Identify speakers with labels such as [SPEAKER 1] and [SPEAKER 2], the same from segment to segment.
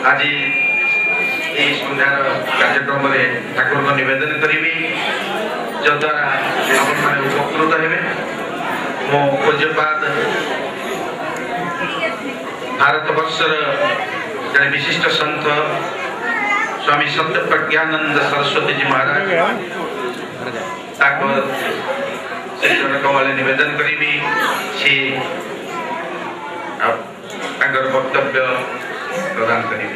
[SPEAKER 1] आज ये संध्यार कार्यक्रम में ठाकुर को निवेदन करी जद्वारा आप उपकृत हे। मो पूज्यपाद भारत वर्षर जड़े विशिष्ट संत स्वामी सत्य प्रज्ञानंद सरस्वती जी महाराज कमल निवेदन करी वक्तव्य प्रदान करी।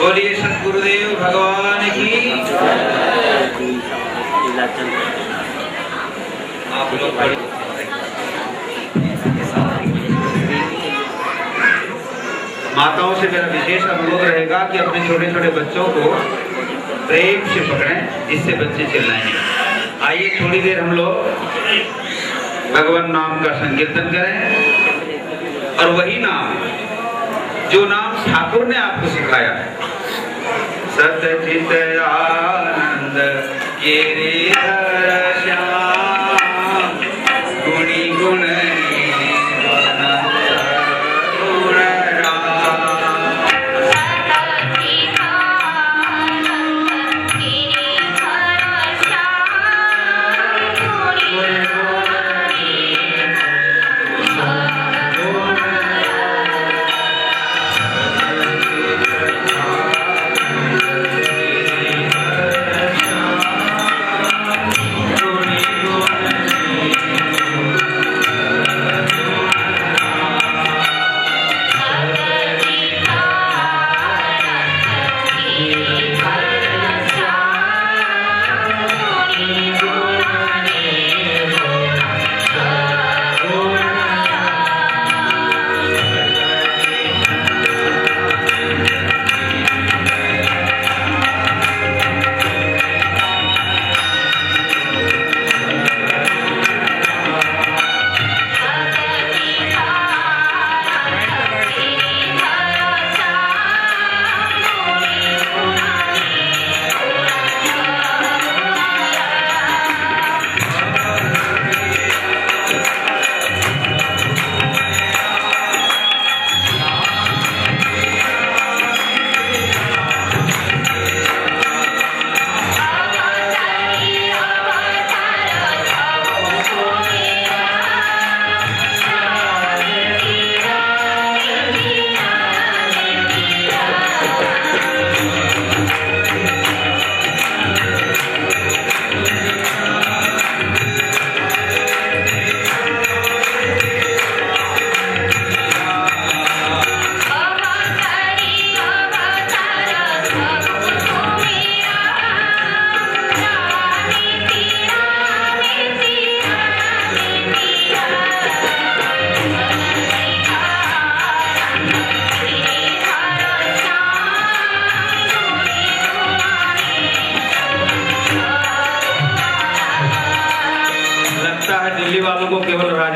[SPEAKER 1] बोलिए सतगुरुदेव भगवान की। आप लोग माताओं से मेरा विशेष अनुरोध रहेगा कि अपने छोटे छोटे बच्चों को प्रेम से पकड़ें, इससे बच्चे चिल्लाएंगे। आइए थोड़ी देर हम लोग भगवान नाम का संकीर्तन करें और वही नाम जो नाम ठाकुर ने आपको सिखाया है, सतचित आनंद गिरिधर श्याम गुणी गुण
[SPEAKER 2] Oh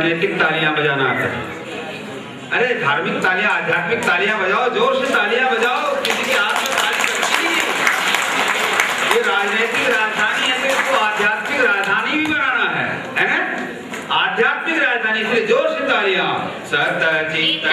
[SPEAKER 1] राजनीतिक तालियां बजाना आता है। अरे धार्मिक तालियां, आध्यात्मिक तालियां बजाओ, जोर से तालियां बजाओ, किसी के हाथ में ताली लगती है। ये राजनीतिक राजधानी है तो इसको आध्यात्मिक राजधानी भी बनाना है ना? आध्यात्मिक राजधानी, इसलिए जोर से तालियां। सतचित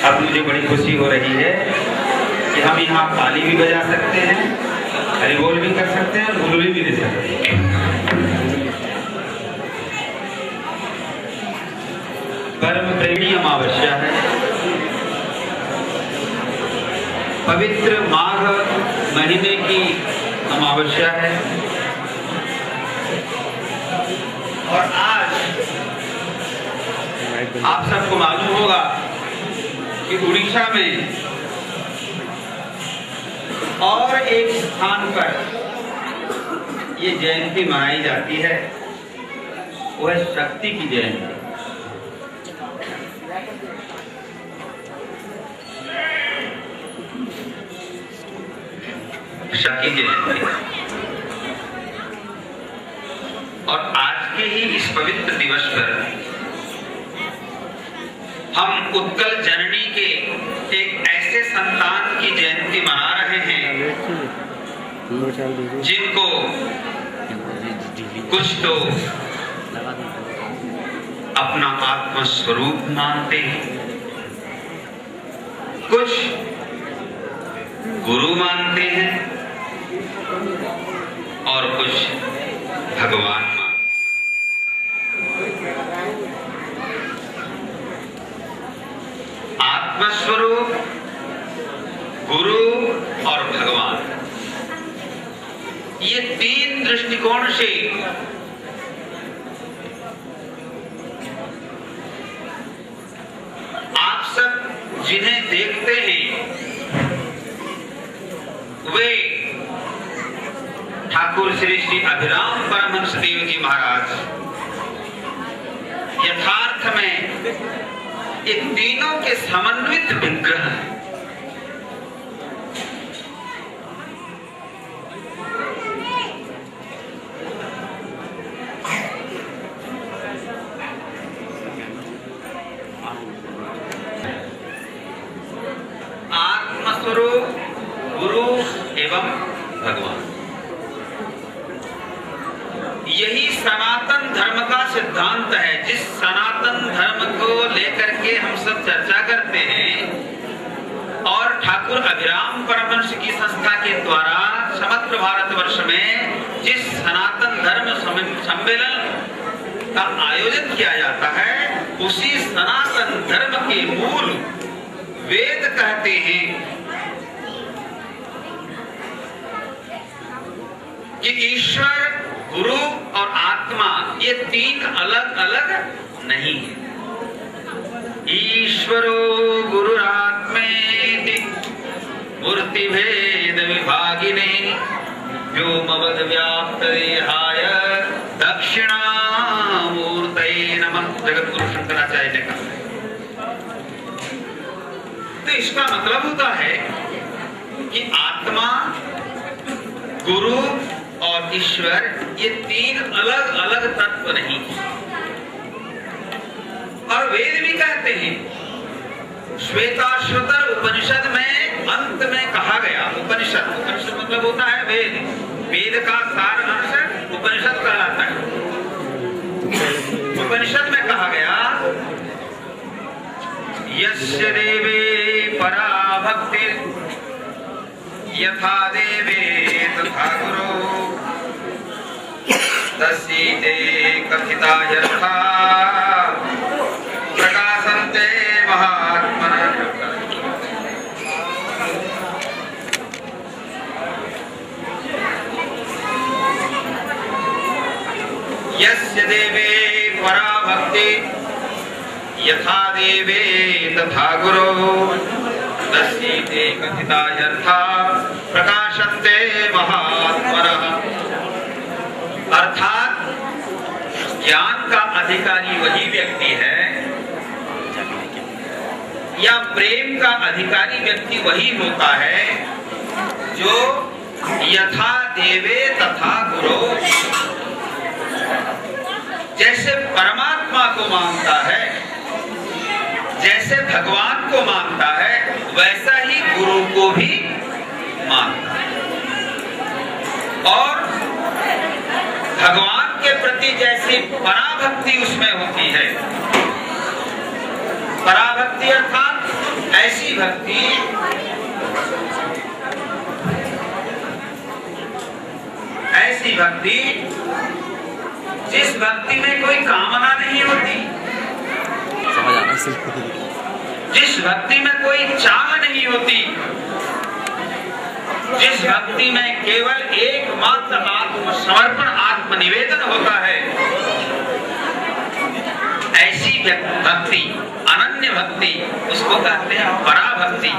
[SPEAKER 1] अब मुझे बड़ी खुशी हो रही है कि हम यहाँ ताली भी बजा सकते हैं, हरिबोल भी कर सकते हैं और गुलरी भी दे सकते हैं। परम प्रेमी अमावस्या है, पवित्र माघ महीने की अमावस्या है और आज आप सबको मालूम होगा कि उड़ीसा में और एक स्थान पर ये जयंती मनाई जाती है, वो है शक्ति की जयंती। शक्ति जयंती और आज के ही इस पवित्र दिवस पर हम उत्कल जननी के एक ऐसे संतान की जयंती मना रहे हैं जिनको कुछ तो अपना आत्म स्वरूप मानते हैं, कुछ गुरु मानते हैं और कुछ भगवान मानते हैं। आत्मस्वरूप, गुरु और भगवान, ये तीन दृष्टिकोण से आप सब जिन्हें देखते हैं वे ठाकुर श्री श्री अभिराम परमहंस देव जी महाराज यथार्थ में इन तीनों के समन्वित विग्रह हैं। आत्मस्वरूप, गुरु एवं भगवान, यही सनातन धर्म का सिद्धांत है। जिस सनातन धर्म को लेकर के हम सब चर्चा करते हैं का आयोजन किया जाता है, उसी सनातन धर्म के मूल वेद कहते हैं कि ईश्वर, गुरु और आत्मा ये तीन अलग अलग नहीं है। ईश्वरो गुरुरात्मेति मूर्ति भेद विभागिने व्योमवद व्याप्त देहाय दक्षिणामूर्तये नमः। जगतगुरु शंकराचार्य ने कहा। तो इसका मतलब होता है कि आत्मा, गुरु और ईश्वर ये तीन अलग अलग तत्व नहीं। और वेद भी कहते हैं, श्वेताश्वतर उपनिषद में अंत में कहा गया, उपनिषद मतलब होता है वेद, वेद का सार अंश उपनिषद कहलाता है। उपनिषद में कहा गया, यस्य देवे परा भक्ति यथा देवे तथा गुरु तस्यैते कथिता यथा प्रकाशन्ते महात्मनः। यस्य देवे परा भक्ति यथा देवे तथा गुरु तस्यैते कथिता यथा प्रकाशन्ते महात्मनः। अर्थात ज्ञान का अधिकारी वही व्यक्ति है या प्रेम का अधिकारी व्यक्ति वही होता है जो यथा देवे तथा गुरु, जैसे परमात्मा को मानता है, जैसे भगवान को मानता है, वैसा ही गुरु को भी मानता है। और भगवान के प्रति जैसी पराभक्ति उसमें होती है, पराभक्ति अर्थात ऐसी भक्ति जिस भक्ति में कोई कामना नहीं होती, जिस भक्ति में कोई चाह नहीं होती, जिस भक्ति में केवल एकमात्र आत्मसमर्पण, आत्मनिवेदन होता है, ऐसी भक्ति, अनन्य भक्ति, उसको कहते हैं पराभक्ति।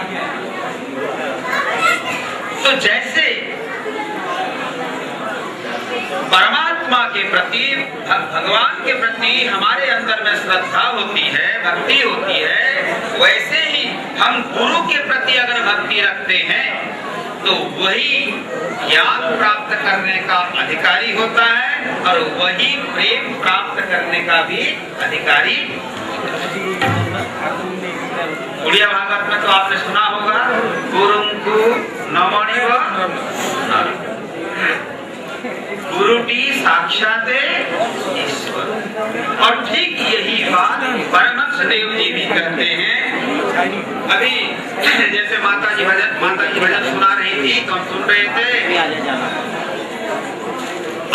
[SPEAKER 1] तो जैसे परमात्मा के प्रति, भगवान के प्रति हमारे अंदर में श्रद्धा होती है, भक्ति होती है, वैसे ही हम गुरु के प्रति अगर भक्ति रखते हैं तो वही ज्ञान प्राप्त करने का अधिकारी होता है और वही प्रेम प्राप्त करने का भी अधिकारी। उड़िया भागवत में तो आपने सुना होगा, गुरुंकु नमोनिव गुरुटी साक्षात ईश्वर। और ठीक यही बात परमहंस देव जी भी कहते हैं। अभी जैसे माता जी भजन सुना रही थी तो हम सुन रहे थे,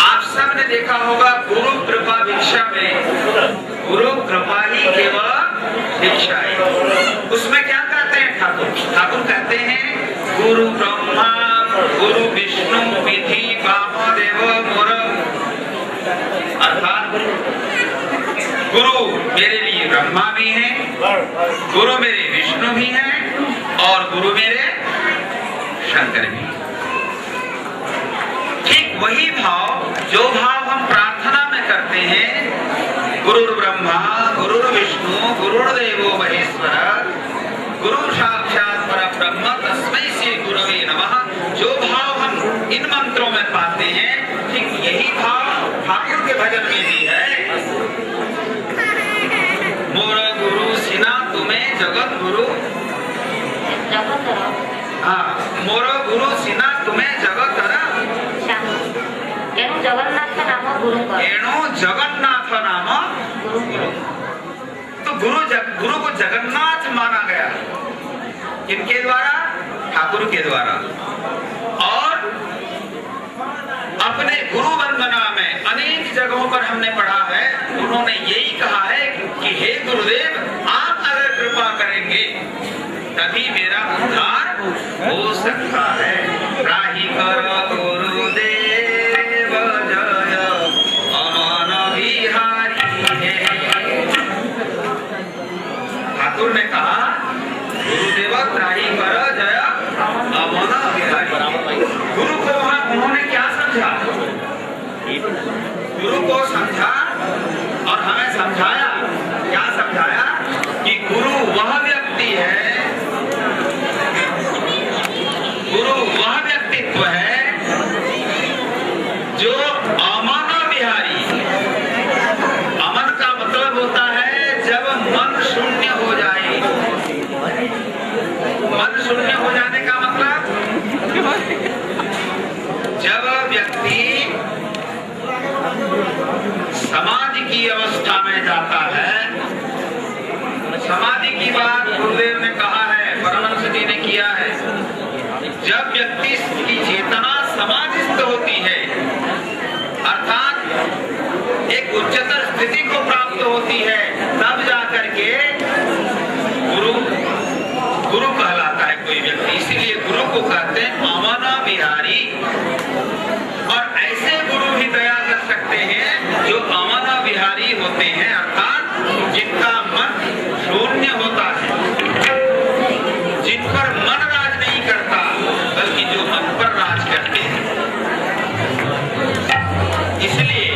[SPEAKER 1] आप सब ने देखा होगा गुरु कृपा भिक्षा में, गुरु कृपा ही केवल भिक्षा है। उसमें क्या कहते हैं ठाकुर? ठाकुर कहते हैं गुरु ब्रह्मा गुरु विष्णु विधि वामदेव मोर। अर्थात गुरु मेरे लिए ब्रह्मा भी है, गुरु मेरे विष्णु भी है और गुरु मेरे शंकर भी। ठीक वही भाव, जो भाव हम प्रार्थना में करते हैं, गुरु ब्रह्मा गुरु विष्णु गुरुर्देवो महेश्वर गुरु साक्षात परब्रह्म तस्मै श्री गुरवे नमः, जो भाव हम इन मंत्रों में पाते हैं, ठीक यही भाव ठाकुर के भजन में भी है। मोर गुरु सिना तुम्हें जगत गुरु, हाँ, मोर गुरु सिना तुम्हें जगत जगन्नाथ नाम गुरु, जगन्नाथ नाम गुरु। तो गुरु को जगन्नाथ माना गया, किनके द्वारा? ठाकुर के द्वारा। और अपने गुरु वंदना में अनेक जगहों पर हमने पढ़ा है उन्होंने यही कहा है कि हे गुरुदेव, आप अगर कृपा करेंगे तभी मेरा उद्धार हो सकता है। त्राहि कर गुरुदेव जय अमन बिहारी है। ठाकुर ने कहा गुरुदेव त्राहि कर जय अमन बिहारी। गुरु को वहां उन्होंने क्या समझा? गुरु को समझा और हमें समझाया। क्या समझाया? कि गुरु वह व्यक्ति है, गुरु वह व्यक्तित्व है जो अमन बिहारी। अमन का मतलब होता है जब मन शून्य हो जाए। मन शून्य हो जाने का मतलब जब व्यक्ति समाधि की अवस्था में जाता है। समाधि की बात गुरुदेव ने कहा है, परमहंस जी ने किया है। जब व्यक्ति की चेतना समाधिस्थ होती है, अर्थात एक उच्चतर स्थिति को प्राप्त होती है, तब जाकर के गुरु कहलाता है कोई व्यक्ति। इसीलिए गुरु को कहते हैं अमन बिहारी। और ऐसे गुरु ही दया कर सकते हैं जो अमन बिहारी होते हैं, अर्थात जिनका मन शून्य होता है, जिन पर मन राज नहीं करता, बल्कि जो मन पर राज करते हैं। इसलिए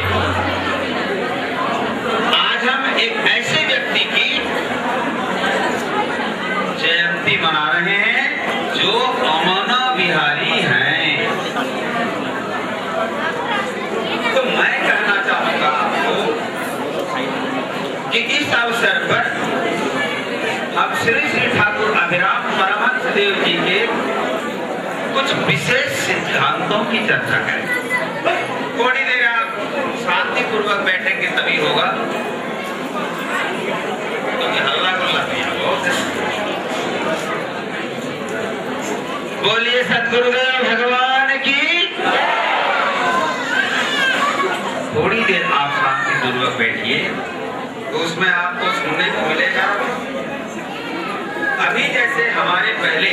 [SPEAKER 1] आज हम एक ऐसे व्यक्ति की जयंती मना रहे हैं जो अमन बिहारी हैं। तो मैं कहना चाहूंगा आपको कि इस अवसर पर हम श्री श्री ठाकुर अभिराम परमहंस देव जी के कुछ विशेष सिद्धांतों की चर्चा करें। थोड़ी देर आप शांति पूर्वक बैठेंगे तभी होगा, क्योंकि हल्ला गुल्ला भी है बहुत। बोलिए सद्गुरुदेव भगवान की। थोड़ी देर आप शांति पूर्वक बैठिए तो उसमें आपको सुनने को मिलेगा। अभी जैसे हमारे पहले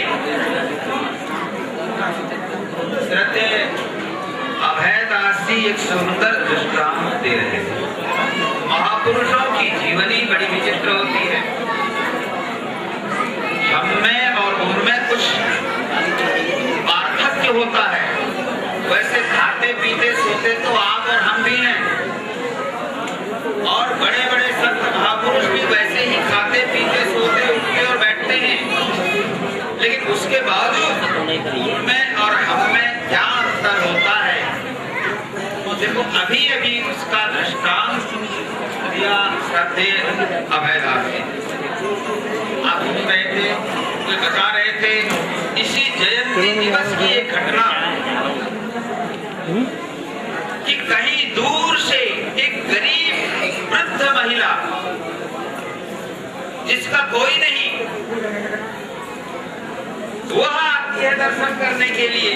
[SPEAKER 1] श्रद्धेय अभयदास जी एक सुंदर दृष्टांत दे रहे थे। महापुरुषों की जीवनी बड़ी विचित्र होती है। हमें और उनमें कुछ पार्थक्य होता है। वैसे खाते पीते सोते तो आप और हम भी हैं, और बड़े बड़े संत महापुरुष भी वैसे ही खाते पीते सोते उठते और बैठते हैं। लेकिन उसके बावजूद उनमें और हम में क्या अंतर होता है? तो देखो, अभी अभी उसका दृष्टांत दिया श्रद्धेय अभयदास जी। आप सुन रहे थे, कोई बता रहे थे इसी जयंती दिवस की एक घटना कि कहीं दूर से एक गरीब वृद्ध महिला, जिसका कोई नहीं, वह आती है दर्शन करने के लिए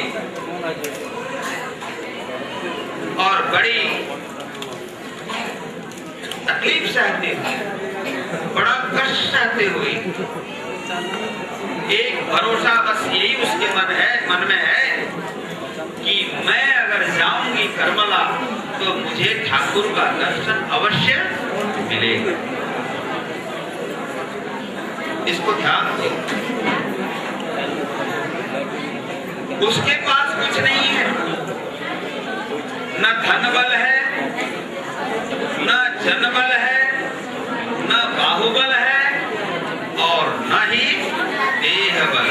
[SPEAKER 1] और बड़ी तकलीफ सहते हुए, बड़ा कष्ट सहते हुए, एक भरोसा बस यही उसके मन में है कि मैं अगर जाऊंगी करबला तो मुझे ठाकुर का दर्शन अवश्य मिलेगा। इसको ध्यान दो। उसके पास कुछ नहीं है, न धन बल है, न जनबल है, न बाहुबल है, और न ही देह बल।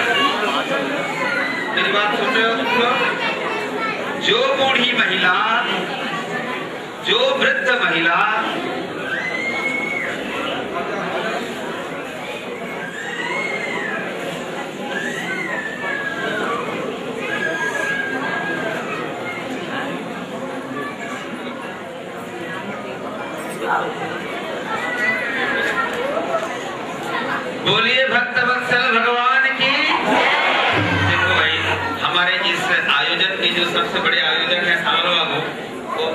[SPEAKER 1] मेरी बात सुन रहे हो तुम लोग? जो बूढ़ी महिला, जो वृद्ध महिला बोलिए भक्त वत्सल भगवान की। देखो भाई, हमारे इस आयोजन के जो सबसे बड़े आयोजक है सालो बाबू, वो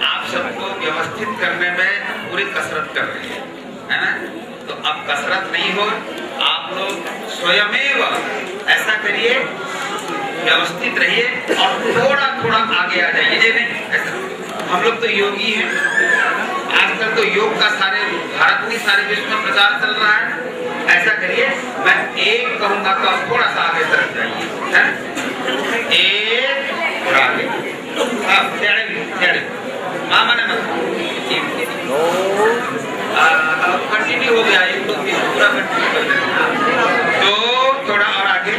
[SPEAKER 1] आप सबको व्यवस्थित करने में पूरी कसरत कर रहे हैं, है ना। तो अब कसरत नहीं हो, आप लोग स्वयमेव ऐसा करिए, व्यवस्थित रहिए और थोड़ा थोड़ा आगे आ जाइए। ये नहीं ऐसा, हम लोग तो योगी हैं, आजकल तो योग का सारे भारत की सारे विश्व में प्रचार चल रहा है। ऐसा करिए, मैं एक कहूंगा तो आप थोड़ा सा आगे तरफ जाइए, है? एक थोड़ा आगे, मामा ने कंटिन्यू हो गया, एक दो तीन पूरा कंटिन्यू कर देना। तो थोड़ा और आगे,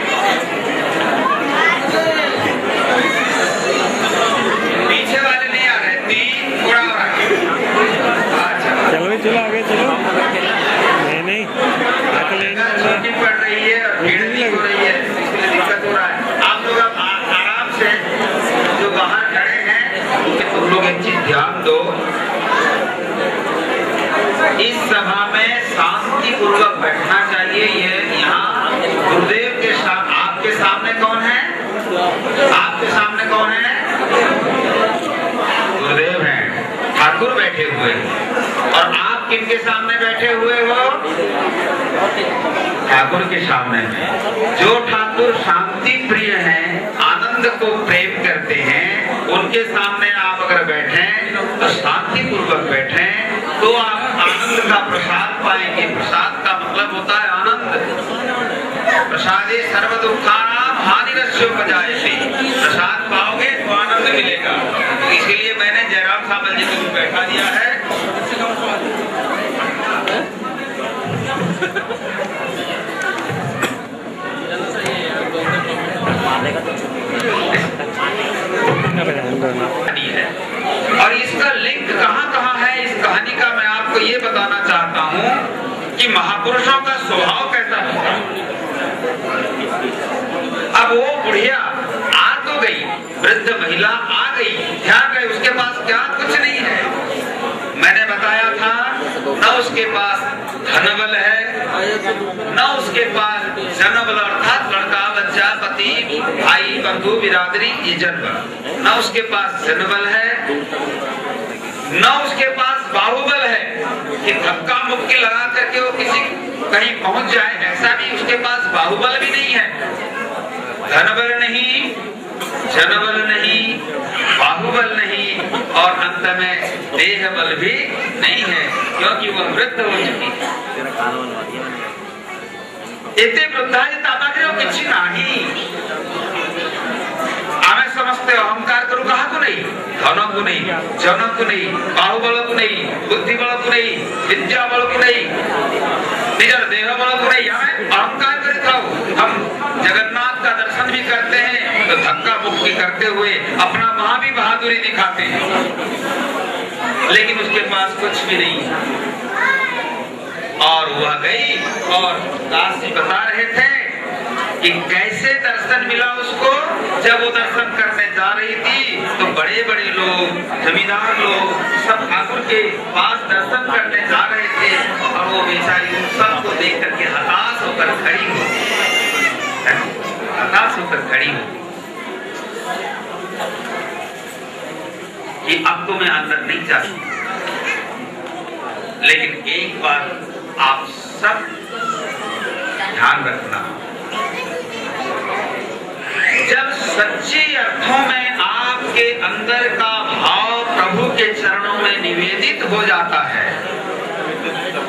[SPEAKER 1] पीछे वाले नहीं आ रहे, तीन थोड़ा और आगे। अच्छा
[SPEAKER 2] चलो चलो आगे चलो। नहीं
[SPEAKER 1] छोटी पड़ रही है और भीड़ नहीं हो रही है, इसलिए दिक्कत हो रहा है। आप लोग अब आराम से जो बाहर खड़े हैं, तुम लोग एक चीज ध्यान दो, इस सभा में शांति पूर्वक बैठना चाहिए। ये यहाँ गुरुदेव के आपके सामने कौन है? आपके सामने कौन है? गुरुदेव हैं, ठाकुर बैठे हुए, और आप किनके सामने बैठे हुए हो? ठाकुर के सामने। जो ठाकुर शांति प्रिय हैं, आनंद को प्रेम करते हैं, उनके सामने आप अगर बैठे तो शांति पूर्वक बैठे तो आप आनंद का प्रसाद पाएंगे। प्रसाद का मतलब होता है आनंद। प्रसादे सर्व दुखानाम हानिरस्योपजायते। प्रसाद पाओगे तो आनंद मिलेगा। इसलिए मैंने जयराम सामल जी को बैठा दिया है। और इसका लिंक कहाँ है इस कहानी का, मैं आपको ये बताना चाहता हूँ कि महापुरुषों का स्वभाव कैसा होता है। अब वो बुढ़िया आ तो गई, वृद्ध महिला आ गई, ध्यान रहे उसके पास क्या कुछ नहीं है। मैंने बताया था न उसके पास धनबल है, न उसके पास जनबल अर्थात लड़का बच्चा पति भाई बंधु बिरादरी ये जनबल, न उसके पास जनबल है, न उसके पास बाहुबल है कि धक्का मुक्की लगा करके वो किसी कहीं पहुंच जाए, ऐसा भी उसके पास बाहुबल भी नहीं है। धनबल नहीं, जनबल नहीं, बाहुबल नहीं और अंत में देह बल भी नहीं है, क्योंकि वह वृद्ध हो चुकी है। एते वृद्धाजिता किसी नहीं आमे समझते अहंकार करू कहा को नहीं, धन को नहीं, जन को नहीं, बाहुबल को नहीं, बुद्धि बल को नहीं, विद्या बल को नहीं, निजर देह बल को नहीं, हमें अहंकार करता हूँ। हम जगन्नाथ का दर्शन भी करते हैं तो धक्का मुक्की करते हुए अपना वहां भी बहादुरी दिखाते हैं, लेकिन उसके पास कुछ भी नहीं है। और वह गई और दास जी बता रहे थे कि कैसे दर्शन मिला उसको। जब वो दर्शन करने जा रही थी तो बड़े बड़े लोग, जमींदार लोग सब ठाकुर के पास दर्शन करने जा रहे थे और वो बेचारी उन सबको देख करके हताश होकर खड़ी हो, हताश होकर खड़ी हो कि अब तो मैं अंदर नहीं जा सकती। लेकिन एक बात आप सब ध्यान रखना, जब सच्चे अर्थों में आपके अंदर का भाव प्रभु के चरणों में निवेदित हो जाता है,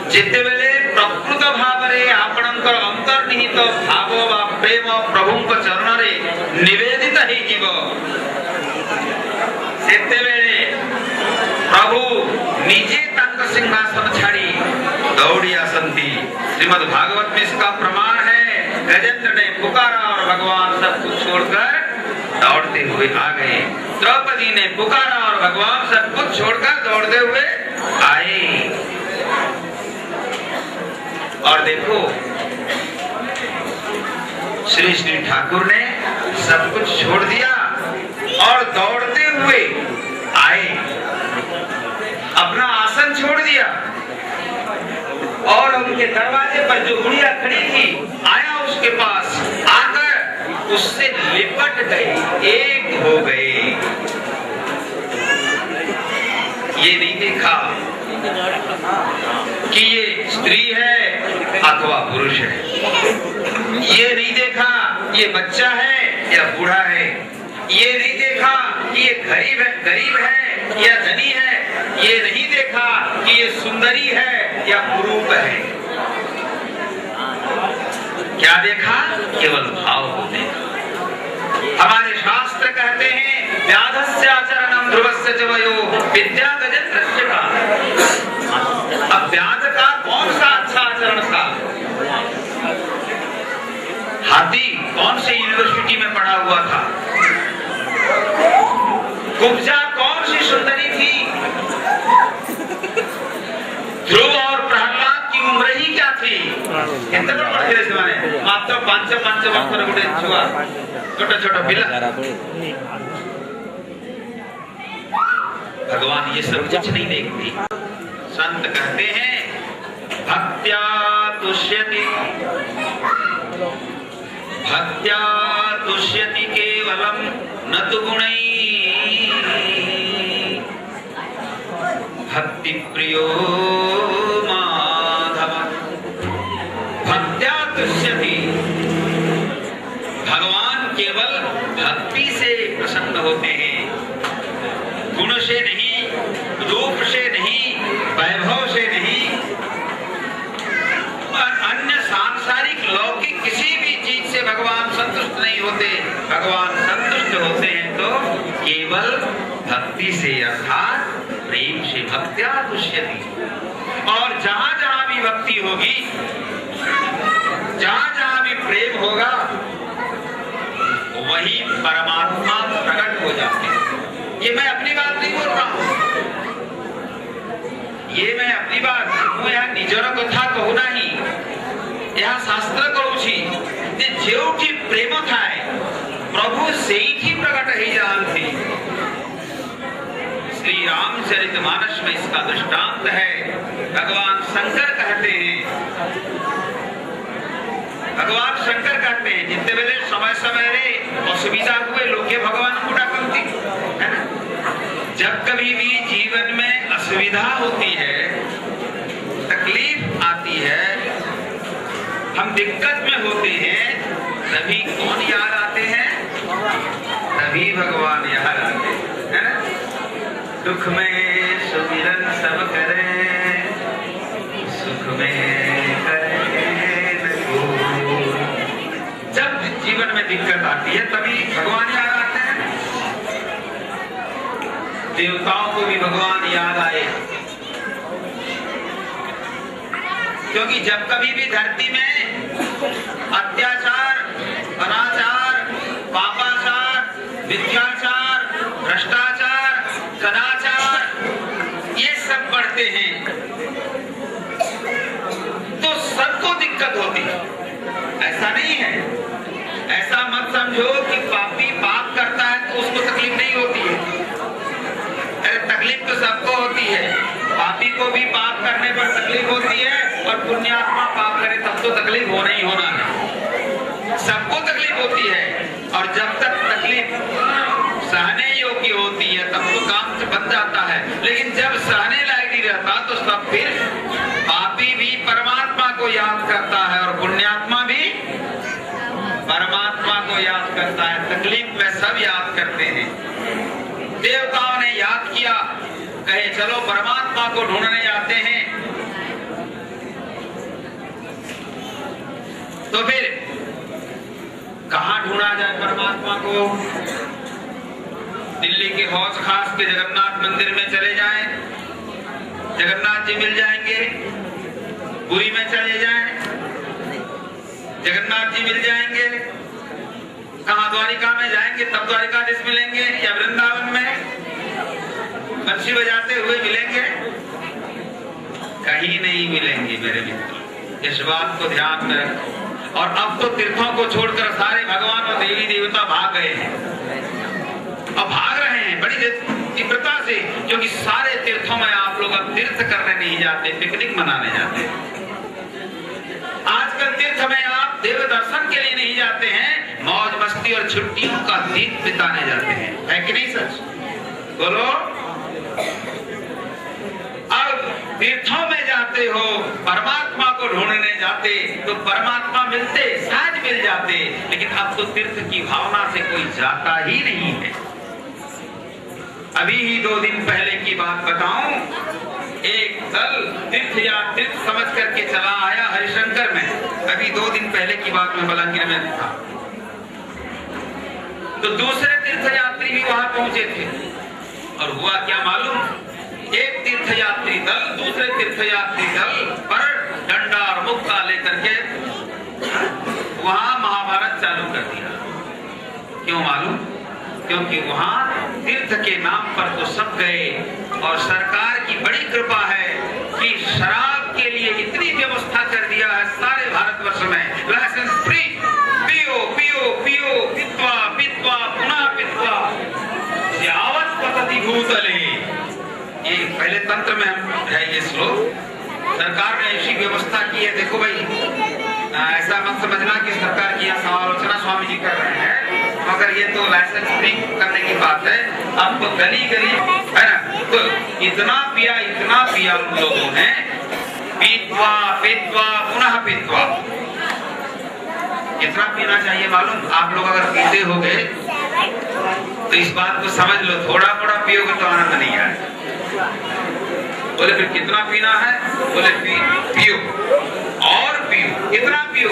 [SPEAKER 1] जितेवेले प्रकृत भावरे आपणंकर अंतर्निहित भाव व प्रेम प्रभुंक चरणरे निवेदित ही जीव, सेतेवेले प्रभु निजे तंक सिंहासन छाड़ी दौड़ी आसंती। श्रीमद् भागवत में इसका प्रमाण है। गजेंद्र ने पुकारा और भगवान सब कुछ छोड़कर दौड़ते हुए आ गए। द्रौपदी ने पुकारा और भगवान सब कुछ छोड़कर दौड़ते हुए आए। और देखो श्री श्री ठाकुर ने सब कुछ छोड़ दिया और दौड़ते हुए आए, अपना आसन छोड़ दिया और उनके दरवाजे पर जो बुढ़िया खड़ी थी आया, उसके पास आकर उससे लिपट गए, एक हो गए। ये नहीं देखा कि ये स्त्री है अथवा पुरुष है, ये नहीं देखा ये बच्चा है या बूढ़ा है, ये नहीं देखा कि ये गरीब है या धनी है, ये नहीं देखा कि ये सुंदरी है या कुरूप है। क्या देखा? केवल भाव को देखा। हमारे शास्त्र कहते हैं व्याधस्य आचरणम ध्रुवस्य च वयो विद्या गजेन्द्रस्य का। अब व्याध का कौन सा अच्छा आचरण था? हाथी कौन से यूनिवर्सिटी में पढ़ा हुआ था? कुब्जा कौन सी सुंदरी थी? ध्रुव और प्रहलाद की उम्र ही क्या थी? कितने बड़ा पढ़े जमाने मात्र 5 वर्ष गुड़े छुआ छोटा छोटा पिला। भगवान ये सब कुछ नहीं देखते। संत कहते हैं भक्त्या तुष्यति, भक्त्या तुष्यति केवलम न तु गुणैः भक्ति प्रियो माधव। भक्त्या तुष्यति, भगवान केवल भक्ति से प्रसन्न होते हैं, गुण से नहीं, रूप से नहीं, वैभव से नहीं, और अन्य सांसारिक लौकिक किसी भी चीज से भगवान संतुष्ट नहीं होते। भगवान संतुष्ट होते हैं तो केवल भक्ति से, अर्थात प्रेम से। भक्त्या तुष्यति। और जहां जहां भी भक्ति होगी, जहां जहां भी प्रेम होगा, वही परमात्मा प्रकट हो जाते हैं। ये मैं अपनी बात नहीं बोल रहा हूं, ये मैं अपनी बात हूं। यहाँ निजर कथा कहू नहीं, यहाँ शास्त्र कहूची जेउठी प्रेम थाए प्रभु सेठी प्रकट ही जानते। श्री रामचरितमानस में इसका दृष्टांत है। भगवान शंकर कहते हैं, भगवान शंकर कहते हैं जितने वेले समय समय रे असुविधा हुए लोग भगवान को डाकती है ना। जब कभी भी जीवन में असुविधा होती है, तकलीफ आती है, हम दिक्कत में होते हैं, तभी कौन याद आते हैं? तभी भगवान याद आते हैं ना। दुख में सुमिरन सब करें, सुख में करें न कोई। जब जीवन में दिक्कत आती है तभी भगवान याद आते हैं। देवताओं को भी भगवान याद आए, क्योंकि जब कभी भी धरती में अत्याचार, अनाचार, पापाचार, मिथ्याचार, भ्रष्टाचार, कदाचार ये सब बढ़ते हैं तो सबको दिक्कत होती है। ऐसा नहीं है, ऐसा मत समझो कि पापी पाप करता है तो उसको तकलीफ नहीं होती है। अरे तकलीफ तो सबको होती है। पापी को भी पाप करने पर तकलीफ होती है और पुण्यात्मा पाप करे तब तो तकलीफ होना ही होना है। सबको तकलीफ होती है और जब तक तकलीफ सहने योग्य होती है तब तो काम से बन जाता है। लेकिन जब सहने लायक नहीं रहता तो सब फिर पापी भी परमात्मा को याद करता है और पुण्यात्मा भी परमात्मा को याद करता है। तकलीफ में सब याद करते हैं। देवताओं ने याद किया, कहे चलो परमात्मा को ढूंढने जाते हैं। तो फिर कहां ढूंढा जाए परमात्मा को? दिल्ली के हौज खास के जगन्नाथ मंदिर में चले जाएं, जगन्नाथ जी मिल जाएंगे। पुरी में चले जाएं, जगन्नाथ जी मिल जाएंगे। कहां द्वारिका में जाएंगे तब द्वारिकाधीश मिलेंगे, या वृंदावन में बंसी बजाते हुए मिलेंगे? कहीं नहीं मिलेंगे मेरे मित्र, इस बात को ध्यान में रखो। और अब तो तीर्थों को छोड़कर सारे भगवान और देवी देवता भाग गए हैं और भाग रहे हैं बड़ी तीव्रता से, क्योंकि सारे तीर्थों में आप लोग अब तीर्थ करने नहीं जाते, पिकनिक मनाने जाते हैं। आजकल तीर्थ में आप देव दर्शन के लिए नहीं जाते हैं, मौज मस्ती और छुट्टियों का दिन बिताने जाते हैं। है कि नहीं सच? बोलो। अब तीर्थों में जाते हो, परमात्मा को ढूंढने जाते तो परमात्मा मिलते, सहज मिल जाते, लेकिन अब तो तीर्थ की भावना से कोई जाता ही नहीं है। अभी ही 2 दिन पहले की बात बताऊं, एक दल तीर्थयात्री समझ करके चला आया हरिशंकर में। अभी 2 दिन पहले की बात में बलांगीर में था, तो दूसरे तीर्थयात्री भी वहां पहुंचे थे और हुआ क्या मालूम, एक तीर्थयात्री दल दूसरे तीर्थयात्री दल पर डंडा और मुक्का लेकर के वहां महाभारत चालू कर दिया। क्यों मालूम? क्योंकि वहां तीर्थ के नाम पर तो सब गए और सरकार की बड़ी कृपा है कि शराब के लिए इतनी व्यवस्था कर दिया है सारे भारतवर्ष में, लाइसेंस फ्री, पियो पियो पियो, पित्वा पित्वा पुनः पित्वा यावत् पतति भूतले। ये पहले तंत्र में है ये श्लोक, सरकार ने ऐसी व्यवस्था की है। देखो भाई, ऐसा मत समझना कि सरकार की यहाँ समालोचना स्वामी जी कर रहे हैं, मगर ये तो लाइसेंस फ्री करने की बात है। अब तो गली गली है ना, तो इतना पिया उन लोगों ने, पीतवा पीतवा पुनः पीतवा। कितना पीना चाहिए मालूम? आप लोग अगर पीते होगे तो इस बात को समझ लो, थोड़ा थोड़ा पियोगे तो आनंद नहीं आएगा। बोले फिर कितना पीना है? बोले पियो और पियो, कितना पियो?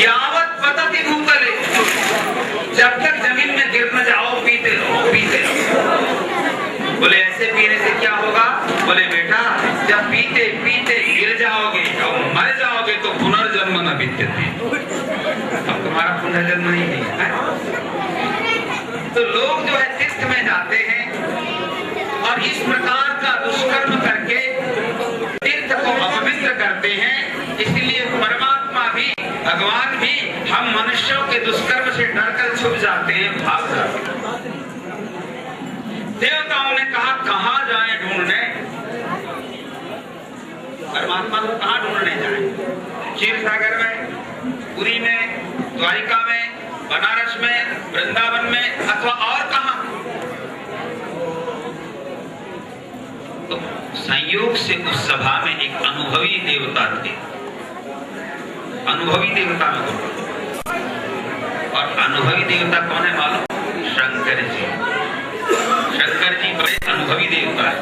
[SPEAKER 1] यावत् पतति भूतले, जब तक जमीन में गिर न जाओ पीते रहो, पीते रहो। बोले ऐसे पीने से क्या होगा? बोले बेटा, जब पीते पीते गिर जाओगे और मर जाओगे तो पुनर्जन्म न विद्यते। अब तुम्हारा पुनर्जन्म नहीं है। तो लोग जो है तीर्थ में जाते हैं और इस प्रकार का दुष्कर्म करके तीर्थ को अपवित्र करते हैं। इसलिए परमात्मा भी, भगवान भी हम मनुष्यों के दुष्कर्म से डरकर छुप जाते हैं, भाग जाते हैं। देवताओं ने कहा कहां जाएं ढूंढने? परमात्मा को कहां ढूंढने जाएं? क्षीर सागर में, पुरी में, द्वारिका में, बनारस में, वृंदावन में, अथवा और कहां? तो संयोग से उस सभा में एक अनुभवी देवता थे, अनुभवी देवता में, और अनुभवी देवता कौन है मालूम? शंकर जी। शंकर जी बड़े अनुभवी देवता है।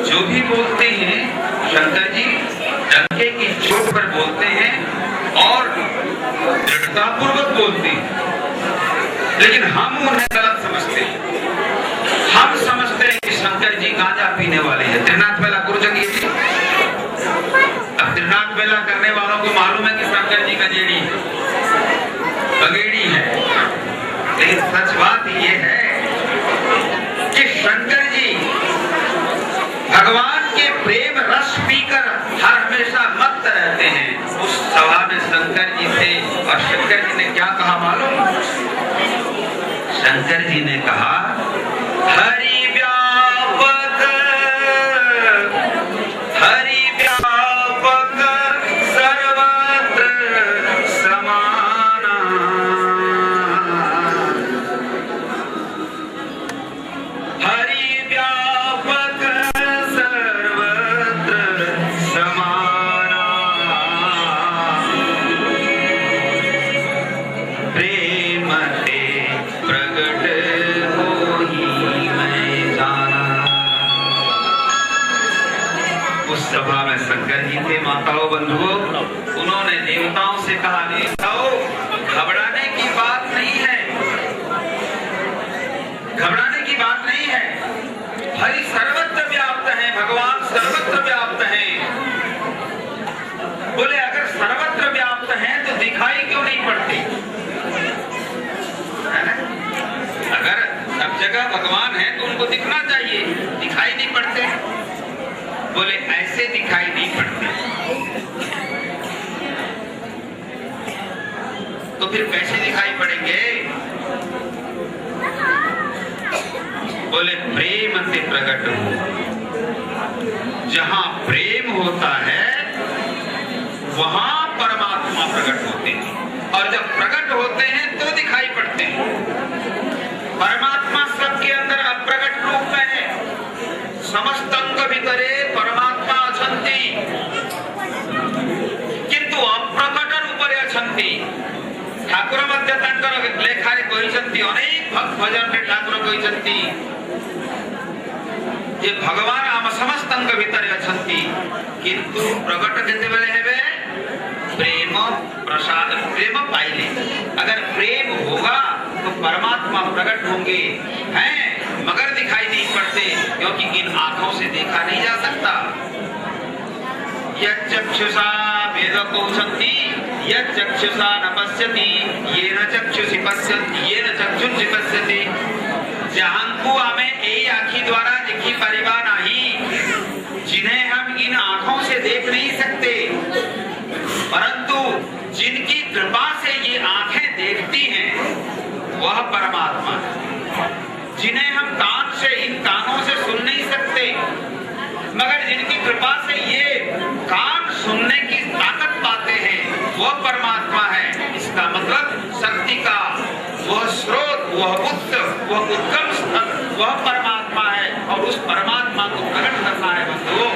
[SPEAKER 1] जो भी बोलते हैं शंकर जी डंके की चोट पर बोलते हैं और दृढ़तापूर्वक बोलते हैं, लेकिन हम उन्हें गलत समझते हैं। हम समझते हैं कि शंकर जी गांजा पीने वाले हैं। त्रिनाथ मेला गुरुजगी, अब त्रिनाथ मेला करने वालों को मालूम है कि शंकर जी गजेड़ी है, बगेड़ी है, लेकिन सच बात ये है कि शंकर जी भगवान के प्रेम रस पीकर हर हमेशा मस्त रहते हैं। उस सभा में शंकर जी थे और शंकर जी ने क्या कहा मालूम? शंकर जी ने कहा, हरि व्यापक, हरि व्यापक सर्वत्र समाना, हरि व्यापक सर्वत्र समाना, प्रेम ते प्रगट सभा में शंकर जी थे। माताओं बंधुओं, उन्होंने देवताओं से कहा, देवताओं घबराने की बात नहीं है, घबराने की बात नहीं है, हरि सर्वत्र व्याप्त है, भगवान सर्वत्र व्याप्त है। बोले अगर सर्वत्र व्याप्त है तो दिखाई क्यों नहीं पड़ती? अगर सब जगह भगवान है तो उनको दिखना चाहिए, दिखाई नहीं पड़ते। बोले ऐसे दिखाई नहीं पड़ते, तो फिर कैसे दिखाई पड़ेंगे? बोले प्रेम से प्रकट हो। जहां प्रेम होता है वहां परमात्मा प्रकट होते हैं, और जब प्रकट होते हैं तो दिखाई पड़ते हैं। परमात्मा सबके अंदर अप्रकट रूप में है। समस्त अंग भीतरे परमात्मा ଅଛନ୍ତି ଠାକୁର ମଧ୍ୟ ତାଙ୍କର ଲେଖାରେ କହିଛନ୍ତି ଅନେକ ଭଜନରେ ଠାକୁର କହିଛନ୍ତି ଯେ ଭଗବାନ ଆମ ସମସ୍ତଙ୍କ ଭିତରେ ଅଛନ୍ତି କିନ୍ତୁ ପ୍ରକଟ କେତେବେଳେ ହେବେ प्रेम प्रसाद प्रेम पाइले अगर प्रेम होगा तो परमात्मा प्रकट होंगे हैं मगर दिखाई नहीं पड़ते क्योंकि इन आंखों से देखा नहीं जा सकता यच्चक्षुषा वेदकोशन्ति यच्चक्षुषा न पश्यति येन चक्षुषि पश्यति येन चक्षुषि पश्यति जहांकु हमें यही आँखी द्वारा देखी परिवा नहीं जिन्हें हम इन आंखों से देख नहीं सकते परंतु जिनकी कृपा से ये आंखें देखती हैं वह परमात्मा है जिन्हें हम कान से इन कानों से सुन नहीं सकते मगर जिनकी कृपा से ये कान सुनने की ताकत पाते हैं वह परमात्मा है इसका मतलब शक्ति का वह स्रोत वह उत्तर वह उद्गम स्थल वह परमात्मा है और उस परमात्मा को प्रकट करना है बंधुओं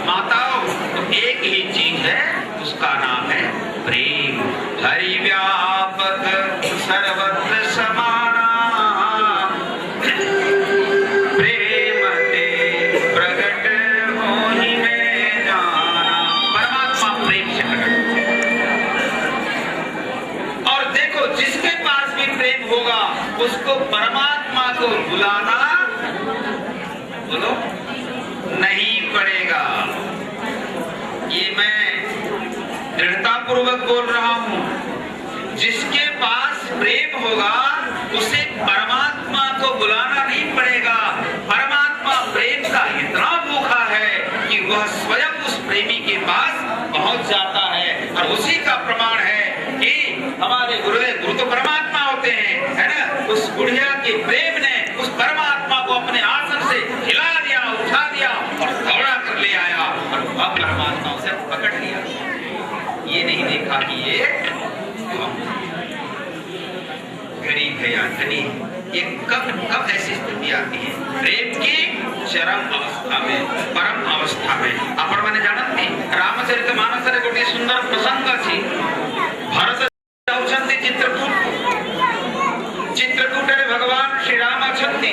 [SPEAKER 1] माताओं तो एक ही चीज है उसका नाम है प्रेम हरि व्यापक सर्वत्र समाना प्रेम ते प्रकट होहि में जाना परमात्मा प्रेम से प्रकट और देखो जिसके पास भी प्रेम होगा उसको परमात्मा को बुलाना बोलो नहीं पड़ेगा ये मैं दृढ़ता पूर्वक बोल रहा हूं जिसके पास प्रेम होगा उसे परमात्मा को बुलाना नहीं पड़ेगा परमात्मा प्रेम का इतना भूखा है कि वह स्वयं उस प्रेमी के पास पहुंच जाता है और उसी का प्रमाण है कि हमारे गुरु तो परमात्मा होते हैं है ना उस बुढ़िया के प्रेम ने उस परमात्मा को अपने आसन से हिला दिया उठा दिया और दौड़ा कर ले आया और वह परमात्मा उसे पकड़ लिया ये नहीं देखा कि ये गरीब है या धनी ये कब कब ऐसी स्थिति आती है प्रेम की चरम अवस्था में परम अवस्था में आपण मैंने जानती रामचरितमानस रे गोटे सुंदर प्रसंग अछि भारत जाउछंती चित्रकूट रे भगवान श्री राम अछंती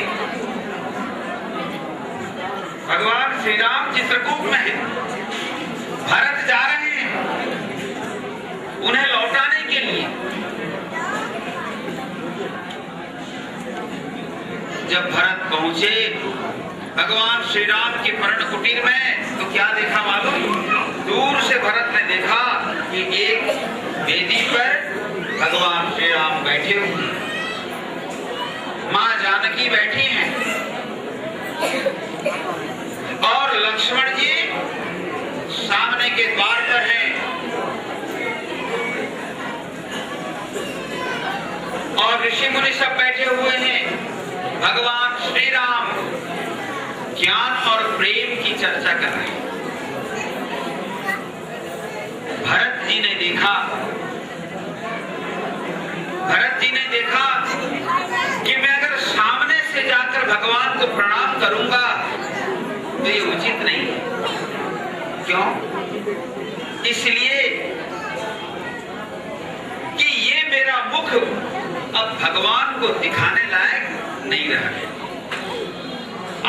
[SPEAKER 1] भगवान श्री राम चित्रकूट में है भारत जा रहे हैं उन्हें लौटाने के लिए जब भरत पहुंचे भगवान श्री राम के पर्ण कुटीर में तो क्या देखा मालूम दूर से भरत ने देखा कि एक वेदी पर भगवान श्री राम बैठे हुए मां जानकी बैठी हैं और लक्ष्मण जी सामने के द्वार पर हैं और ऋषि मुनि सब बैठे हुए हैं भगवान श्री राम ज्ञान और प्रेम की चर्चा कर रहे हैं भरत जी ने देखा कि मैं अगर सामने से जाकर भगवान को प्रणाम करूंगा तो ये उचित नहीं है क्यों इसलिए कि ये मेरा मुख अब भगवान को दिखाने लायक नहीं रहा है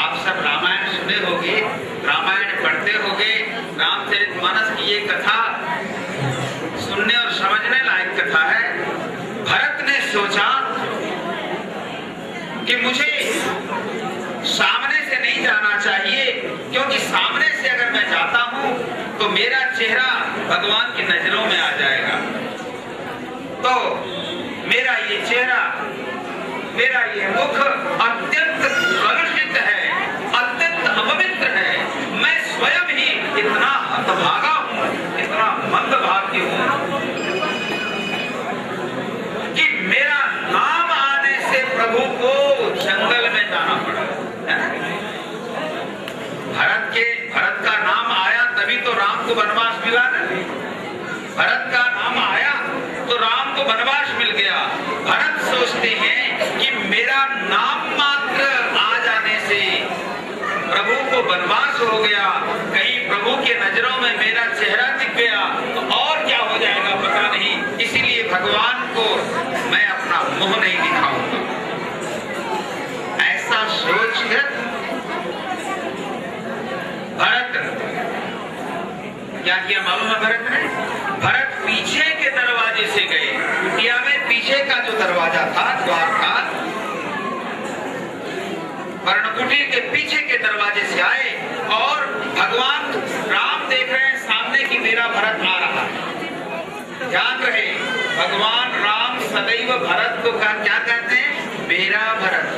[SPEAKER 1] आप सब रामायण सुने होंगे रामायण पढ़ते होंगे रामचरितमानस की ये कथा सुनने और समझने लायक कथा है भरत ने सोचा कि मुझे सामने से नहीं जाना चाहिए क्योंकि सामने से अगर मैं जाता हूं तो मेरा चेहरा भगवान की नजरों में आ जाएगा तो मेरा ये चेहरा मेरा ये मुख अत्यंत कलुषित है अत्यंत अपवित्र है मैं स्वयं ही इतना हतभागा हूं इतना मंदभाग्य हूं कि मेरा नाम आने से प्रभु को जंगल में जाना पड़ा भरत का नाम आया तभी तो राम को वनवास मिला ना भरत का नाम आया तो राम को वनवास मिल गया भरत सोचते हैं कि मेरा नाम मात्र आ जाने से प्रभु को वनवास हो गया प्रभु के नजरों में मेरा चेहरा दिख गया तो और क्या हो जाएगा पता नहीं, इसीलिए मुंह नहीं दिखाऊंगा। ऐसा सोचकर भरत क्या किया मालूम है? भरत ने पीछे के दरवाजे से गए। कुटिया में पीछे का जो दरवाजा था, द्वार था, पर्णकुटीर के पीछे के दरवाजे से आए और भगवान राम देख रहे हैं सामने कि मेरा भरत आ रहा है। ध्यान रहे, भगवान राम सदैव भरत को क्या कहते हैं? मेरा भरत।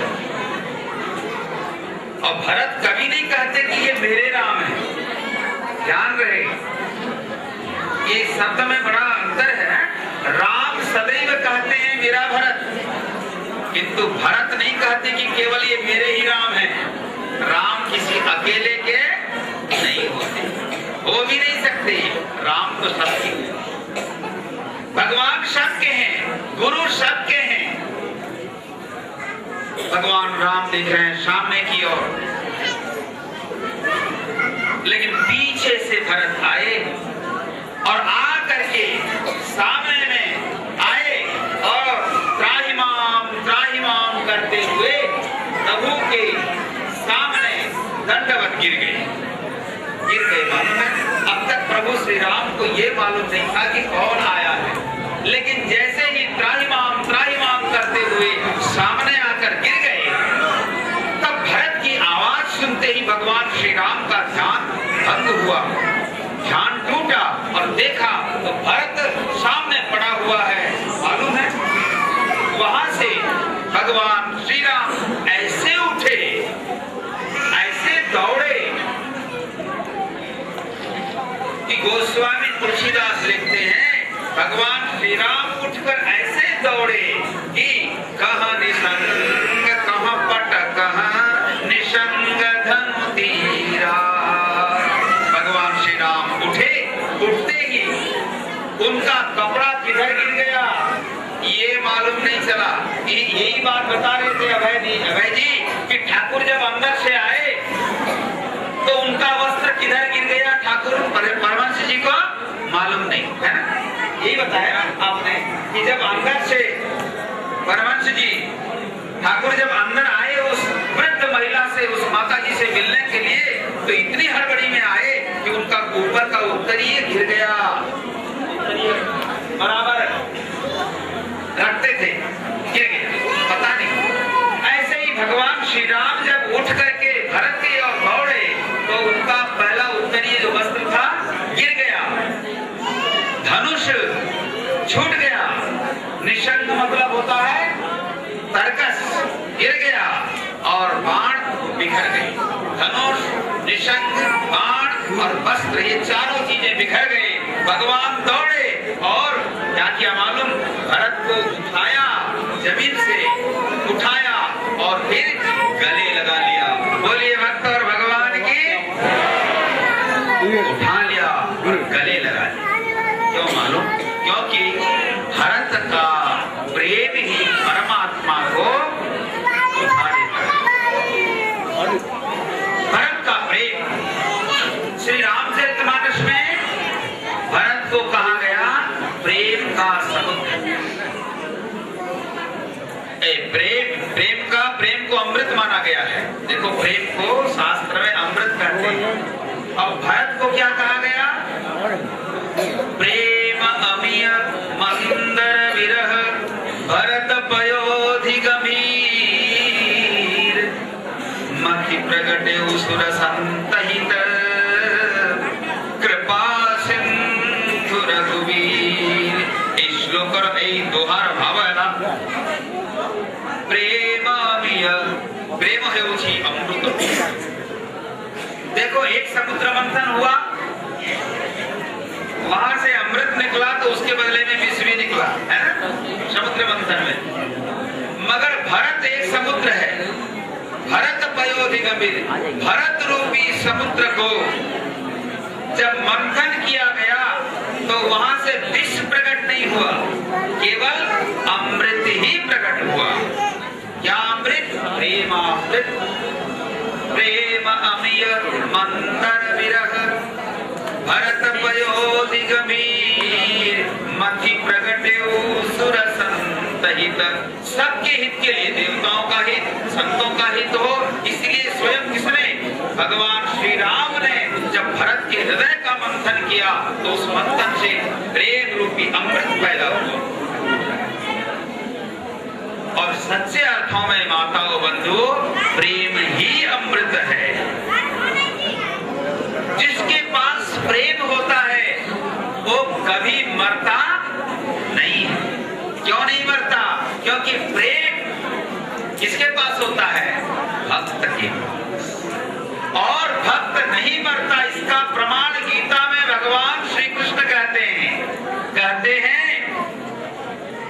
[SPEAKER 1] और भरत कभी नहीं कहते कि ये मेरे राम है। ध्यान रहे, ये शब्द में बड़ा अंतर है। राम सदैव कहते हैं मेरा भरत, किंतु भरत नहीं कहते कि केवल ये मेरे ही राम हैं। राम किसी अकेले के नहीं होते, हो भी नहीं सकते। राम तो सबके हैं, भगवान सबके हैं, गुरु सबके हैं। भगवान राम देख रहे हैं सामने की ओर, लेकिन पीछे से भरत आए और आ करके सामने में आए और त्राहिमाम करते हुए प्रभु के सामने दंडवत गिर गए। मालूम है, अब तक प्रभु श्री राम को ये मालूम नहीं था कि कौन आया है, लेकिन जैसे ही त्राहिमाम करते हुए सामने आकर गिर गए, तब भरत की आवाज सुनते ही भगवान श्री राम का ध्यान भंग हुआ, ध्यान टूटा और देखा तो भरत सामने पड़ा हुआ है। मालूम है, वहां से भगवान श्री राम ऐसे उठे, ऐसे दौड़े कि गोस्वामी तुलसीदास लिखते हैं, भगवान श्री राम उठकर ऐसे दौड़े कि कहाँ निसंग कहाँ पट कहाँ निसंग धन तीरा। भगवान श्री राम उठे, उठते ही उनका कपड़ा किधर गिर गया ये मालूम नहीं चला। यही बात बता रहे थे अभय जी कि ठाकुर जब अंदर से आए तो उनका वस्त्र किधर गिर गया ठाकुर परमहंस जी को मालूम नहीं है ना। यही बताया आपने कि जब अंदर से परमहंस जी ठाकुर जब अंदर आए उस वृद्ध महिला से, उस माता जी से मिलने के लिए, तो इतनी हड़बड़ी में आए कि उनका ऊपर का उत्तरीय गिर गया। बराबर रखते थे, गिर गया, पता नहीं। ऐसे ही भगवान श्री राम जब उठ करके भरत की ओर दौड़े तो उनका पहला उत्तरीय जो वस्त्र था गिर गया, धनुष छूट गया। निशंक मतलब होता है तरकस, गिर गया और बाण बिखर गई। धनुष, निशंक, बाण और वस्त्र, ये चारों चीजें बिखर गई। भगवान दौड़े और क्या किया मालूम? भरत को उठाया, जमीन से उठाया और फिर गले लगा लिया। बोलिए भक्त और भगवान की। उठा लिया और गले लगा लिया। क्यों मालूम? क्योंकि भरत का प्रेम ही परमात्मा को उठा देता है। भरत का प्रेम श्री रामचरितमानस में भरत को कहा गया प्रेम का समुद्र। प्रेम को अमृत माना गया है। देखो, प्रेम को शास्त्र में अमृत कहते हैं। और भरत को क्या कहा गया? प्रेम अमिय मंदर विरह भरत पयोधि गंभीर मति प्रगटे उसुर संतहित कृपा सिंधु रघुवीर। इस श्लोक और दोहार भाव है ना, प्रेम अमिय, प्रेम है उसी अमृत। देखो, एक समुद्र मंथन हुआ, वहां से अमृत निकला तो उसके बदले में विष भी निकला, है ना, समुद्र मंथन में। मगर भरत एक समुद्र है, भरत पयोधि गंभीर। भरत रूपी समुद्र को जब मंथन किया गया तो वहां से विष प्रकट नहीं हुआ, केवल अमृत ही प्रकट हुआ। क्या अमृत? प्रेमामृत। प्रेम अमिय मंदर विरह भरत पयोधि गंभीर मति प्रगटे सुर संत भक्त हित, सबके हित के लिए, देवताओं का हित, संतों का हित हो, इसलिए स्वयं किसने, भगवान श्री राम ने जब भरत के हृदय का मंथन किया तो उस मंथन से प्रेम रूपी अमृत पैदा हुआ। और सच्चे अर्थों में माताओं बंधुओं, प्रेम ही अमृत है। जिसके पास प्रेम होता है वो कभी मरता नहीं है। क्यों नहीं मरता? क्योंकि प्रेम किसके पास होता है? भक्त के। और भक्त नहीं मरता, इसका प्रमाण गीता में भगवान श्री कृष्ण कहते हैं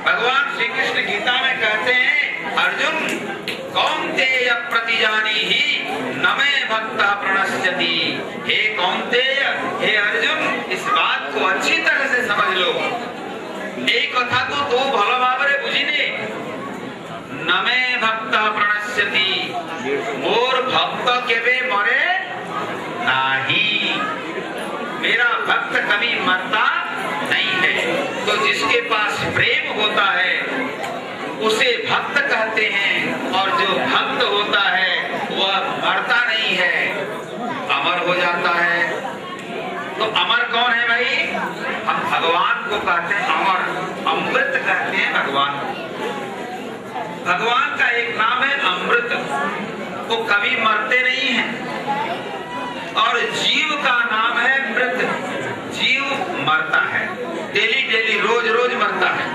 [SPEAKER 1] भगवान श्री कृष्ण गीता में कहते हैं, अर्जुन कौन्तेय प्रतिजानीहि न मे भक्तः प्रणश्यति। हे कौन्तेय, हे अर्जुन, इस बात को अच्छी तरह से समझ लो। एक कथा को तू भल भावरे बुझिने, न मे भक्तः प्रणश्यति, मोर भक्त केबे मरे नहीं, मेरा भक्त कभी मरता नहीं है। तो जिसके पास प्रेम होता है उसे भक्त कहते हैं, और जो भक्त होता है वह मरता नहीं है, अमर हो जाता है। तो अमर कौन है भाई? हम भगवान को कहते हैं अमर, अमृत कहते हैं भगवान। भगवान का एक नाम है अमृत, वो कभी मरते नहीं हैं। और जीव का नाम है मृत, जीव मरता है, डेली डेली, रोज रोज मरता है।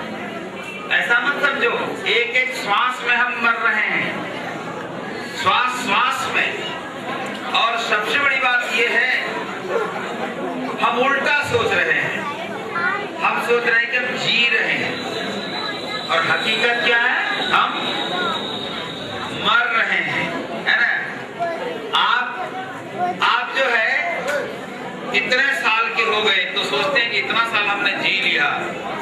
[SPEAKER 1] ऐसा मत समझो एक एक श्वास में हम मर रहे हैं, श्वास श्वास में। और सबसे बड़ी बात यह है, हम उल्टा सोच रहे हैं, हम सोच रहे हैं कि हम जी रहे हैं, और हकीकत क्या है? हम मर रहे हैं, है ना? आप जो है इतने साल के हो गए तो सोचते हैं कि इतना साल हमने जी लिया।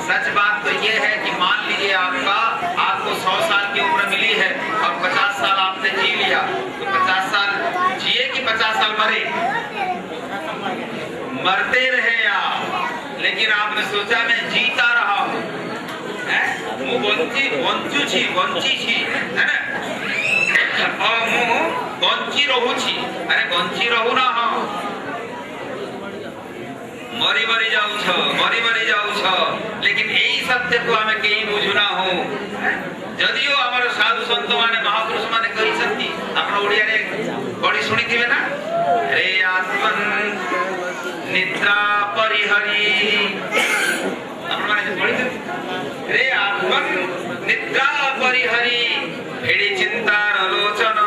[SPEAKER 1] सच बात तो ये है कि मान लीजिए आपको 100 साल की उम्र मिली है और 50 साल आपने जी लिया, तो 50 साल जिए कि 50 साल मरे? मरते रहे आप, लेकिन आपने सोचा मैं जीता रहा हूँ, હું વંચું છી, है ना? और હું વંચી રહું છી, अरे वंची रहू ना, हाँ मरी मरी जाऊ छ। लेकिन यही सत्य को हमें कहीं बुझुना हो, जदियो हमारे साधु संत माने महापुरुष माने कही सकती, अपना ओडिया रे बड़ी सुनी थी ना, रे आत्मन निद्रा परिहरी, अपना माने बड़ी रे आत्मन निद्रा परिहरी, भेड़ी चिंता आलोचन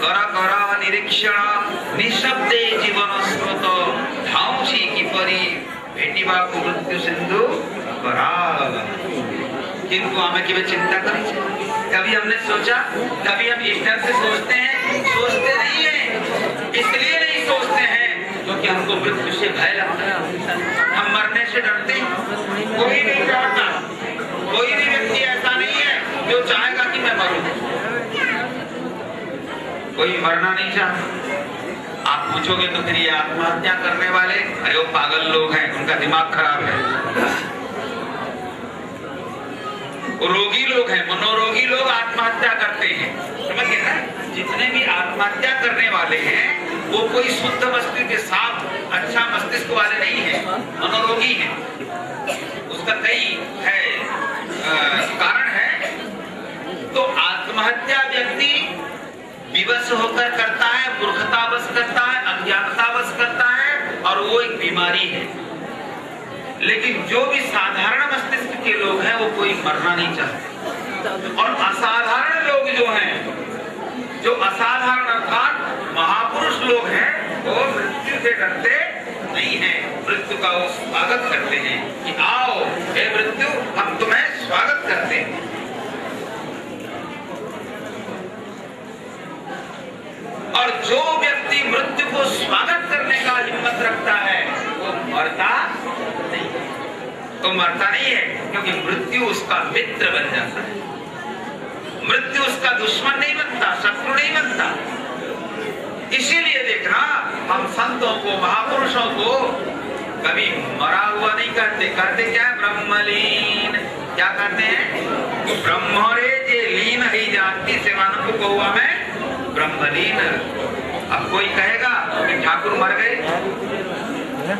[SPEAKER 1] कर कर निरीक्षण, निशब्दे जीवन स्रोत, धाउसी की परी भेटिबा को मृत्यु सिंधु कराल। किंतु हमें केवल चिंता करी, कभी हमने सोचा, कभी हम इस तरह से सोचते हैं? सोचते नहीं है। इसलिए नहीं सोचते हैं क्योंकि हमको मृत्यु से भय लगता है, हम मरने से डरते हैं। कोई नहीं डरता, कोई भी व्यक्ति ऐसा नहीं है जो चाहेगा कि मैं मरूं, कोई मरना नहीं चाहता। आप पूछोगे तो फिर ये आत्महत्या करने वाले, अरे वो पागल लोग हैं, उनका दिमाग खराब है। वो रोगी लोग हैं, मनोरोगी लोग आत्महत्या करते हैं, समझ गए ना? जितने भी आत्महत्या करने वाले हैं वो कोई शुद्ध मस्तिष्क के साथ, अच्छा मस्तिष्क वाले नहीं है, मनोरोगी हैं। उसका कई है कारण है। तो आत्महत्या व्यक्ति विवश होकर करता है, मूर्खतावश करता है, अज्ञानतावश करता है, और वो एक बीमारी है। लेकिन जो भी साधारण मस्तिष्क के लोग हैं वो कोई मरना नहीं चाहते। और असाधारण लोग जो हैं, जो असाधारण अर्थात महापुरुष लोग हैं, वो मृत्यु से डरते नहीं हैं, मृत्यु का वो स्वागत करते हैं कि आओ हे मृत्यु, हम तुम्हें स्वागत करते हैं। और जो व्यक्ति मृत्यु को स्वागत करने का हिम्मत रखता है वो मरता नहीं, तो मरता नहीं है, क्योंकि मृत्यु उसका मित्र बन जाता है। मृत्यु उसका दुश्मन नहीं बनता, शत्रु नहीं बनता। इसीलिए देखना, हम संतों को, महापुरुषों को कभी मरा हुआ नहीं कहते। कहते क्या है? ब्रह्मलीन। क्या कहते हैं? ब्रह्मरे जे लीन ही जानती सेवानों को कहुआ में ब्रह्मलीन। अब कोई कहेगा कि ठाकुर मर गए,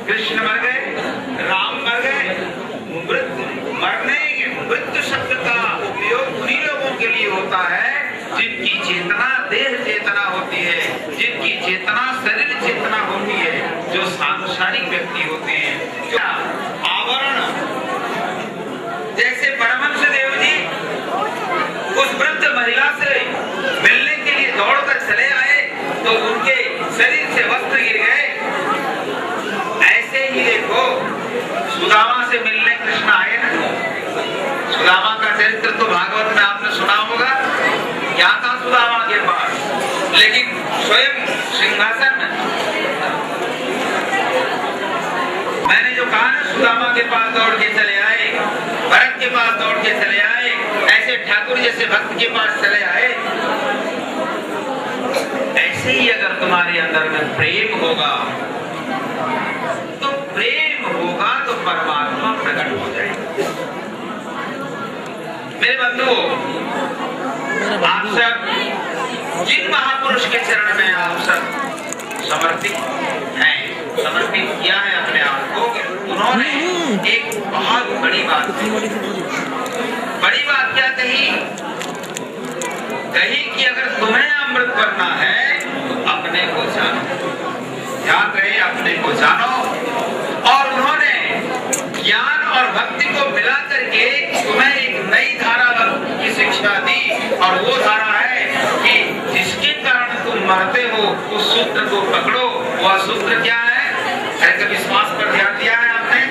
[SPEAKER 1] कृष्ण मर गए, राम मर गए। मृत्यु शब्द का उपयोग उन्हीं लोगों के लिए होता है जिनकी चेतना देह चेतना होती है, जिनकी चेतना शरीर चेतना होती है, जो सांसारिक व्यक्ति होते हैं। क्या आवरण, जैसे परमहंस देव जी उस वृद्ध महिला से मिलने के लिए दौड़कर चले आए तो उनके शरीर से वस्त्र गिर गए। ऐसे ही देखो सुदामा से मिलने कृष्ण आए ना। सुदामा का चरित्र तो भागवत में आपने सुना होगा। क्या था सुदामा के पास, लेकिन स्वयं सिंहासन में, मैंने जो कहा ना, सुदामा के पास दौड़ के चले आए, भरत के पास दौड़ के चले आए, ऐसे ठाकुर जैसे भक्त के पास चले आए। ऐसे ही अगर तुम्हारे अंदर में प्रेम होगा तो परमात्मा प्रकट हो जाएगा। मेरे बंधुओं, आप सब जिन महापुरुष के चरण में आप सब समर्पित हैं, समर्पित किया है अपने आप को, उन्होंने एक बहुत बड़ी बात क्या कही कि अगर तुम्हें अमृत बनना है तो अपने को जानो, ध्यान रहे, अपने को जानो। और उन्होंने ज्ञान और भक्ति को मिला करके तुम्हें एक नई धारा की शिक्षा दी, और वो धारा है कि जिसके कारण तुम मरते हो उस सूत्र को पकड़ो। वह सूत्र क्या है? कभी श्वास पर ध्यान दिया है आपने?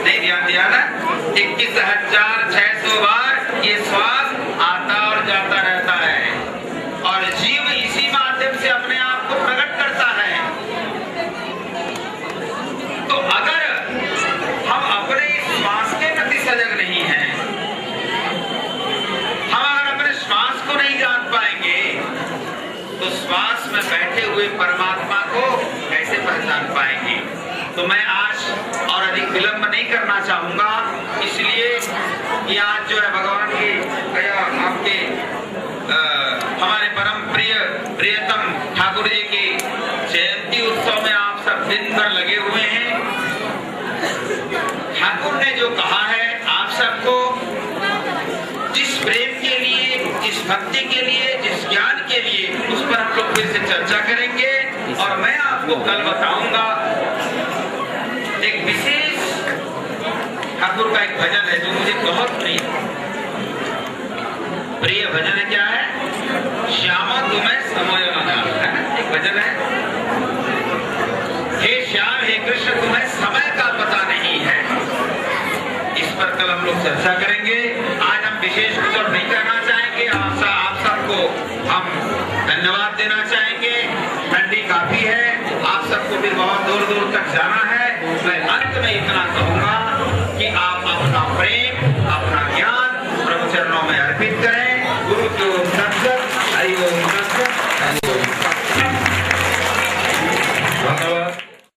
[SPEAKER 1] नहीं ध्यान दिया ना? 21,600 बार ये श्वास आता और जाता रहता है, और जीव इसी माध्यम से अपने आप को प्रकट करता है। तो अगर हम अपने श्वास के प्रति सजग नहीं हैं, हम अगर अपने श्वास को नहीं जान पाएंगे, तो श्वास में बैठे हुए परमात्मा को कैसे पहचान पाएंगे? तो मैं आज और अधिक विलंब नहीं करना चाहूंगा, इसलिए कि आज जो है भगवान की आपके हमारे परम प्रियतम ठाकुर जी की जयंती उत्सव में आप सब दिन भर लगे हुए हैं। ठाकुर ने जो कहा है आप सबको, जिस प्रेम के लिए, जिस भक्ति के लिए, जिस ज्ञान के लिए, उस पर हम लोग फिर से चर्चा करेंगे। और मैं आपको कल बताऊंगा एक विशेष ठाकुर का एक भजन है जो मुझे बहुत प्रिय भजन है। क्या है? श्यामा तुम्हें समय न जान, है ना? एक भजन है, हे श्याम हे कृष्ण तुम्हें समय का पता नहीं है। इस पर कल हम लोग चर्चा करेंगे। आज हम विशेष कुछ और नहीं करना चाहेंगे। आप सबको हम धन्यवाद देना चाहेंगे। ठंडी काफी है, आप सबको भी बहुत दूर दूर तक जाना है। मैं अंत में इतना कहूंगा कि आप अपना प्रेम, अपना ज्ञान प्रभु चरणों में अर्पित करें। गुरु के